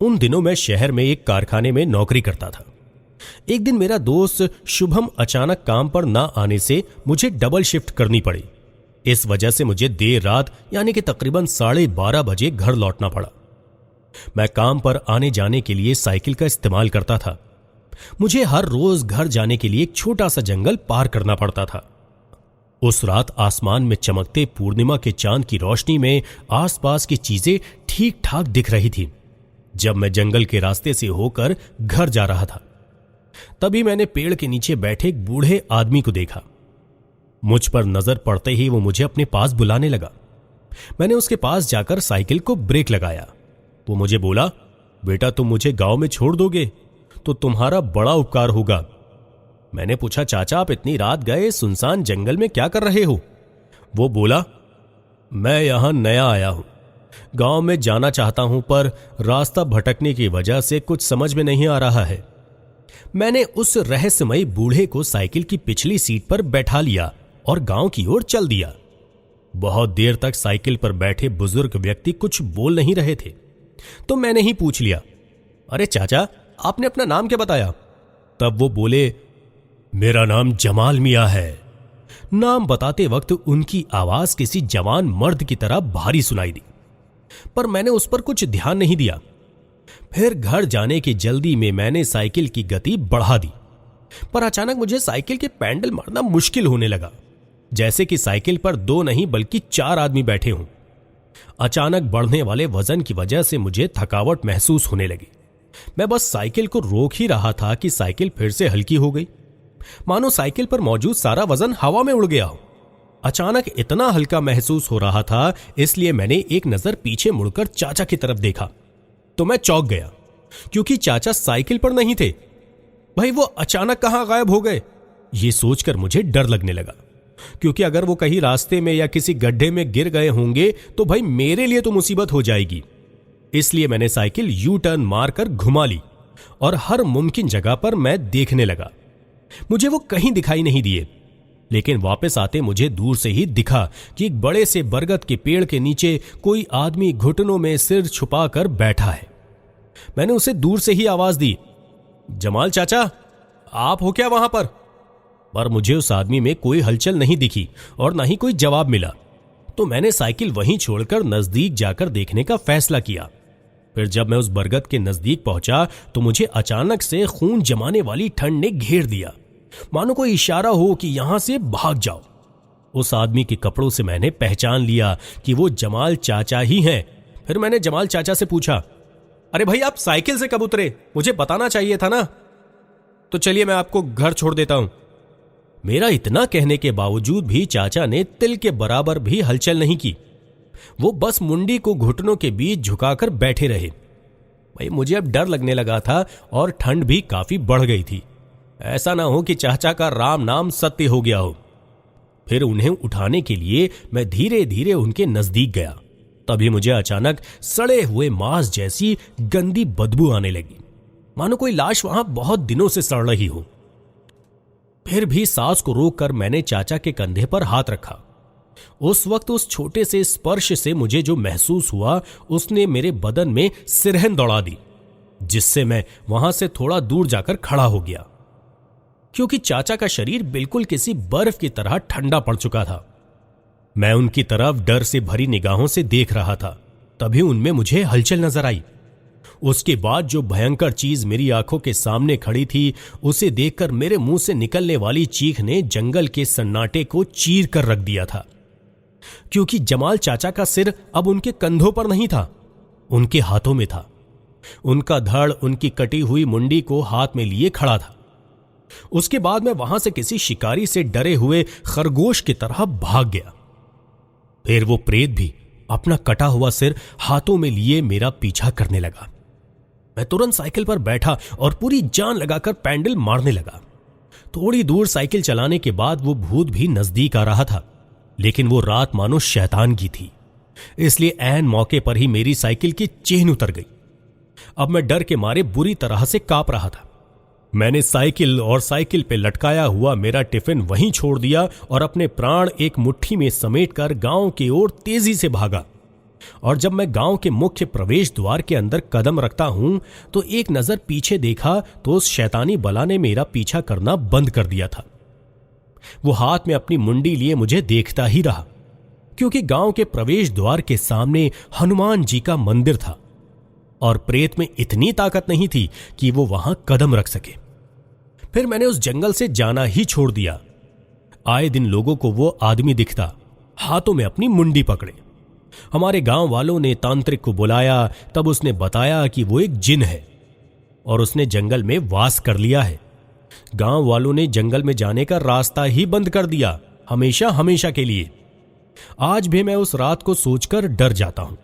उन दिनों मैं शहर में एक कारखाने में नौकरी करता था। एक दिन मेरा दोस्त शुभम अचानक काम पर ना आने से मुझे डबल शिफ्ट करनी पड़ी। इस वजह से मुझे देर रात यानी कि तकरीबन 12:30 बजे घर लौटना पड़ा। मैं काम पर आने जाने के लिए साइकिल का इस्तेमाल करता था। मुझे हर रोज घर जाने के लिए एक छोटा सा जंगल पार करना पड़ता था। उस रात आसमान में चमकते पूर्णिमा के चांद की रोशनी में आसपास की चीजें ठीक ठाक दिख रही थी। जब मैं जंगल के रास्ते से होकर घर जा रहा था, तभी मैंने पेड़ के नीचे बैठे एक बूढ़े आदमी को देखा। मुझ पर नजर पड़ते ही वो मुझे अपने पास बुलाने लगा। मैंने उसके पास जाकर साइकिल को ब्रेक लगाया। वो मुझे बोला, बेटा तुम मुझे गांव में छोड़ दोगे तो तुम्हारा बड़ा उपकार होगा। मैंने पूछा, चाचा आप इतनी रात गए सुनसान जंगल में क्या कर रहे हो? वो बोला, मैं यहां नया आया हूं, गांव में जाना चाहता हूं पर रास्ता भटकने की वजह से कुछ समझ में नहीं आ रहा है। मैंने उस रहस्यमयी बूढ़े को साइकिल की पिछली सीट पर बैठा लिया और गांव की ओर चल दिया। बहुत देर तक साइकिल पर बैठे बुजुर्ग व्यक्ति कुछ बोल नहीं रहे थे, तो मैंने ही पूछ लिया, अरे चाचा आपने अपना नाम क्या बताया? तब वो बोले, मेरा नाम जमाल मियां है। नाम बताते वक्त उनकी आवाज किसी जवान मर्द की तरह भारी सुनाई दी, पर मैंने उस पर कुछ ध्यान नहीं दिया। फिर घर जाने की जल्दी में मैंने साइकिल की गति बढ़ा दी, पर अचानक मुझे साइकिल के पैडल मारना मुश्किल होने लगा, जैसे कि साइकिल पर 2 नहीं बल्कि 4 आदमी बैठे हों। अचानक बढ़ने वाले वजन की वजह से मुझे थकावट महसूस होने लगी। मैं बस साइकिल को रोक ही रहा था कि साइकिल फिर से हल्की हो गई, मानो साइकिल पर मौजूद सारा वजन हवा में उड़ गया हो। अचानक इतना हल्का महसूस हो रहा था, इसलिए मैंने एक नजर पीछे मुड़कर चाचा की तरफ देखा तो मैं चौंक गया, क्योंकि चाचा साइकिल पर नहीं थे। भाई वो अचानक कहां गायब हो गए? ये सोचकर मुझे डर लगने लगा, क्योंकि अगर वो कहीं रास्ते में या किसी गड्ढे में गिर गए होंगे तो भाई मेरे लिए तो मुसीबत हो जाएगी। इसलिए मैंने साइकिल यू टर्न मारकर घुमा ली और हर मुमकिन जगह पर मैं देखने लगा। मुझे वो कहीं दिखाई नहीं दिए, लेकिन वापस आते मुझे दूर से ही दिखा कि एक बड़े से बरगद के पेड़ के नीचे कोई आदमी घुटनों में सिर छुपाकर बैठा है। मैंने उसे दूर से ही आवाज दी, जमाल चाचा आप हो क्या वहां पर? पर मुझे उस आदमी में कोई हलचल नहीं दिखी और ना ही कोई जवाब मिला, तो मैंने साइकिल वहीं छोड़कर नजदीक जाकर देखने का फैसला किया। फिर जब मैं उस बरगद के नजदीक पहुंचा तो मुझे अचानक से खून जमाने वाली ठंड ने घेर दिया, मानो कोई इशारा हो कि यहां से भाग जाओ। उस आदमी के कपड़ों से मैंने पहचान लिया कि वो जमाल चाचा ही हैं। फिर मैंने जमाल चाचा से पूछा, अरे भाई आप साइकिल से कब उतरे? मुझे बताना चाहिए था ना। तो चलिए मैं आपको घर छोड़ देता हूं। मेरा इतना कहने के बावजूद भी चाचा ने तिल के बराबर भी हलचल नहीं की। वो बस मुंडी को घुटनों के बीच झुकाकर बैठे रहे। भाई मुझे अब डर लगने लगा था और ठंड भी काफी बढ़ गई थी। ऐसा ना हो कि चाचा का राम नाम सत्य हो गया हो। फिर उन्हें उठाने के लिए मैं धीरे धीरे उनके नजदीक गया। तभी मुझे अचानक सड़े हुए मांस जैसी गंदी बदबू आने लगी, मानो कोई लाश वहां बहुत दिनों से सड़ रही हो। फिर भी सांस को रोककर मैंने चाचा के कंधे पर हाथ रखा। उस वक्त उस छोटे से स्पर्श से मुझे जो महसूस हुआ उसने मेरे बदन में सिरहन दौड़ा दी, जिससे मैं वहां से थोड़ा दूर जाकर खड़ा हो गया, क्योंकि चाचा का शरीर बिल्कुल किसी बर्फ की तरह ठंडा पड़ चुका था। मैं उनकी तरफ डर से भरी निगाहों से देख रहा था। तभी उनमें मुझे हलचल नजर आई। उसके बाद जो भयंकर चीज मेरी आंखों के सामने खड़ी थी, उसे देखकर मेरे मुंह से निकलने वाली चीख ने जंगल के सन्नाटे को चीर कर रख दिया था, क्योंकि जमाल चाचा का सिर अब उनके कंधों पर नहीं था, उनके हाथों में था। उनका धड़ उनकी कटी हुई मुंडी को हाथ में लिए खड़ा था। उसके बाद मैं वहां से किसी शिकारी से डरे हुए खरगोश की तरह भाग गया। फिर वो प्रेत भी अपना कटा हुआ सिर हाथों में लिए मेरा पीछा करने लगा। मैं तुरंत साइकिल पर बैठा और पूरी जान लगाकर पैडल मारने लगा। थोड़ी दूर साइकिल चलाने के बाद वो भूत भी नजदीक आ रहा था, लेकिन वो रात मानो शैतान की थी, इसलिए ऐन मौके पर ही मेरी साइकिल की चेन उतर गई। अब मैं डर के मारे बुरी तरह से कांप रहा था। मैंने साइकिल और साइकिल पे लटकाया हुआ मेरा टिफिन वहीं छोड़ दिया और अपने प्राण एक मुट्ठी में समेटकर गांव की ओर तेजी से भागा। और जब मैं गांव के मुख्य प्रवेश द्वार के अंदर कदम रखता हूं तो एक नजर पीछे देखा तो उस शैतानी बला ने मेरा पीछा करना बंद कर दिया था। वो हाथ में अपनी मुंडी लिए मुझे देखता ही रहा, क्योंकि गांव के प्रवेश द्वार के सामने हनुमान जी का मंदिर था और प्रेत में इतनी ताकत नहीं थी कि वो वहां कदम रख सके। फिर मैंने उस जंगल से जाना ही छोड़ दिया। आए दिन लोगों को वो आदमी दिखता, हाथों में अपनी मुंडी पकड़े। हमारे गांव वालों ने तांत्रिक को बुलाया, तब उसने बताया कि वो एक जिन है और उसने जंगल में वास कर लिया है। गांव वालों ने जंगल में जाने का रास्ता ही बंद कर दिया, हमेशा हमेशा के लिए। आज भी मैं उस रात को सोचकर डर जाता हूं।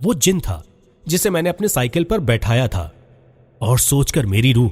वो जिन था जिसे मैंने अपने साइकिल पर बैठाया था और सोचकर मेरी रूह